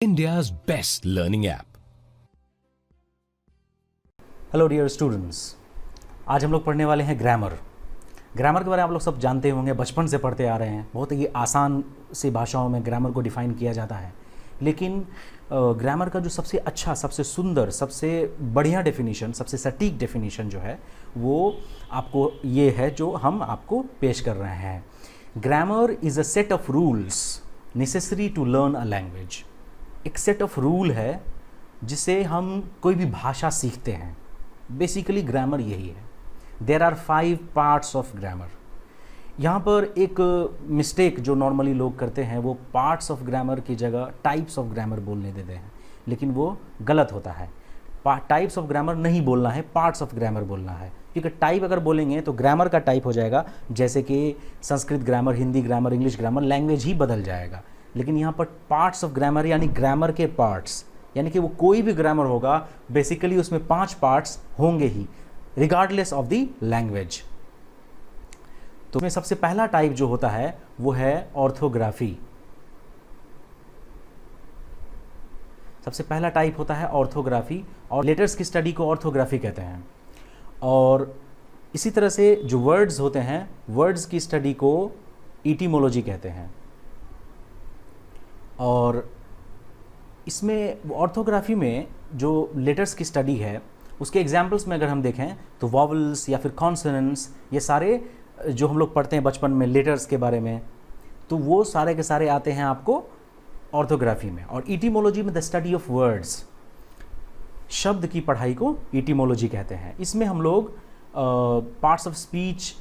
India's best learning app. Hello dear students, आज हम लोग पढ़ने वाले हैं ग्रामर। ग्रामर के बारे में आप लोग सब जानते होंगे, बचपन से पढ़ते आ रहे हैं। बहुत ही आसान सी भाषाओं में ग्रामर को डिफ़ाइन किया जाता है। लेकिन ग्रामर का जो सबसे अच्छा, सबसे सुंदर, सबसे बढ़िया डेफिनेशन, सबसे सटीक डेफिनेशन जो है वो आपको ये है जो हम आपको पेश कर रहे हैं। Grammar is a set of rules necessary to learn a language. एक सेट ऑफ रूल है जिसे हम कोई भी भाषा सीखते हैं। बेसिकली ग्रामर यही है। There are 5 parts of grammar. यहाँ पर एक मिस्टेक जो नॉर्मली लोग करते हैं, वो पार्ट्स ऑफ ग्रामर की जगह टाइप्स ऑफ ग्रामर बोलने देते हैं, लेकिन वो गलत होता है। टाइप्स ऑफ ग्रामर नहीं बोलना है, पार्ट्स ऑफ ग्रामर बोलना है। क्योंकि टाइप अगर बोलेंगे तो ग्रामर का टाइप हो जाएगा, जैसे कि Sanskrit grammar, Hindi grammar, English grammar, language ही बदल जाएगा। लेकिन यहाँ पर पार्ट्स ऑफ ग्रामर यानी ग्रामर के पार्ट्स, यानी कि वो कोई भी ग्रामर होगा, बेसिकली उसमें 5 पार्ट्स होंगे ही, रिगार्डलेस ऑफ द लैंग्वेज। तो उसमें सबसे पहला टाइप जो होता है वो है ऑर्थोग्राफी। सबसे पहला टाइप होता है ऑर्थोग्राफी, और लेटर्स की स्टडी को ऑर्थोग्राफी कहते हैं। और इसी तरह से जो वर्ड्स होते हैं, वर्ड्स की स्टडी को इटीमोलॉजी कहते हैं। और इसमें ऑर्थोग्राफी में जो लेटर्स की स्टडी है, उसके एग्जाम्पल्स में अगर हम देखें तो वॉवल्स या फिर कॉन्सोनेंट्स, ये सारे जो हम लोग पढ़ते हैं बचपन में लेटर्स के बारे में, तो वो सारे के सारे आते हैं आपको ऑर्थोग्राफी में। और इटीमोलॉजी में द स्टडी ऑफ वर्ड्स, शब्द की पढ़ाई को इटीमोलॉजी कहते हैं। इसमें हम लोग parts of speech,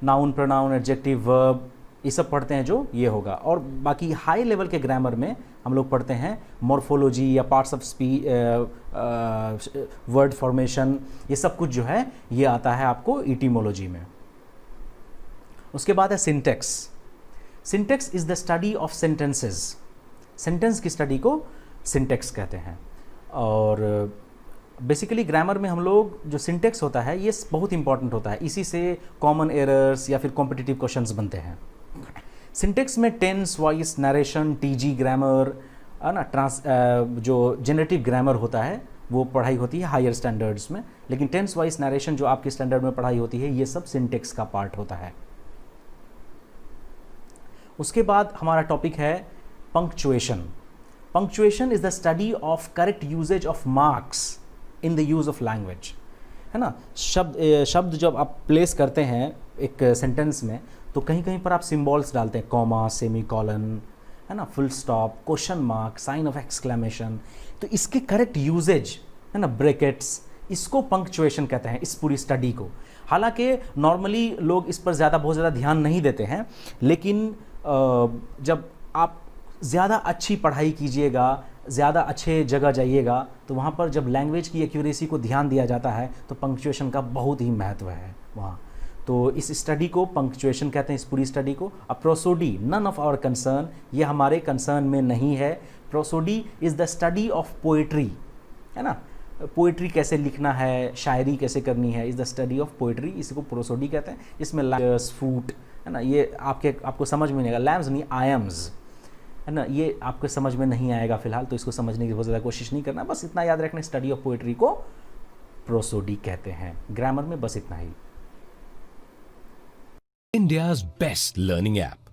noun, pronoun, adjective, verb, ये सब पढ़ते हैं जो ये होगा। और बाकी हाई लेवल के ग्रामर में हम लोग पढ़ते हैं मॉर्फोलॉजी या parts of speech, word formation, ये सब कुछ जो है ये आता है आपको इटीमोलॉजी में। उसके बाद है syntax. Syntax is the study of sentences. Sentence की स्टडी को सिंटेक्स कहते हैं। और बेसिकली ग्रामर में हम लोग जो सिंटेक्स होता है ये बहुत इंपॉर्टेंट होता है। इसी से कॉमन एरर्स या फिर कॉम्पिटिटिव क्वेश्चंस बनते हैं। सिंटेक्स में tense, voice, narration, TG grammar, ना जो जनरेटिव ग्रामर होता है वो पढ़ाई होती है हायर स्टैंडर्ड्स में। लेकिन टेंस, वॉइस, नरेशन जो आपके स्टैंडर्ड में पढ़ाई होती है, ये सब सिंटेक्स का पार्ट होता है। उसके बाद हमारा टॉपिक है punctuation. Punctuation is the study of correct usage of marks in the use of language, है ना। शब्द जब आप प्लेस करते हैं एक सेंटेंस में, तो कहीं कहीं पर आप सिंबल्स डालते हैं, कॉमा, सेमी कॉलन, है ना, full stop, question mark, sign of exclamation. तो इसके करेक्ट यूजेज, है ना, ब्रैकेट्स, इसको पंक्चुएशन कहते हैं, इस पूरी स्टडी को। हालांकि नॉर्मली लोग इस पर बहुत ज़्यादा ध्यान नहीं देते हैं, लेकिन जब आप ज़्यादा अच्छी पढ़ाई कीजिएगा, ज़्यादा अच्छे जगह जाइएगा, तो वहाँ पर जब लैंग्वेज की एक्यूरेसी को ध्यान दिया जाता है तो पंक्चुएशन का बहुत ही महत्व है वहाँ। तो इस स्टडी को पंक्चुएशन कहते हैं, इस पूरी स्टडी को। अब prosody, none of our concern, ये हमारे कंसर्न में नहीं है। Prosody is the study of poetry, है ना। पोएट्री कैसे लिखना है, शायरी कैसे करनी है, is the study of poetry, इसको प्रोसोडी कहते हैं। इसमें लैम्स, फूट, है ना, ये आपको समझ में नहीं आएगा। लैम्स नहीं, आयम्स, है ना, ये आपको समझ में नहीं आएगा फिलहाल, तो इसको समझने की बहुत ज़्यादा कोशिश नहीं करना। बस इतना याद रखना, स्टडी ऑफ पोएट्री को प्रोसोडी कहते हैं। ग्रामर में बस इतना ही। India's best learning app.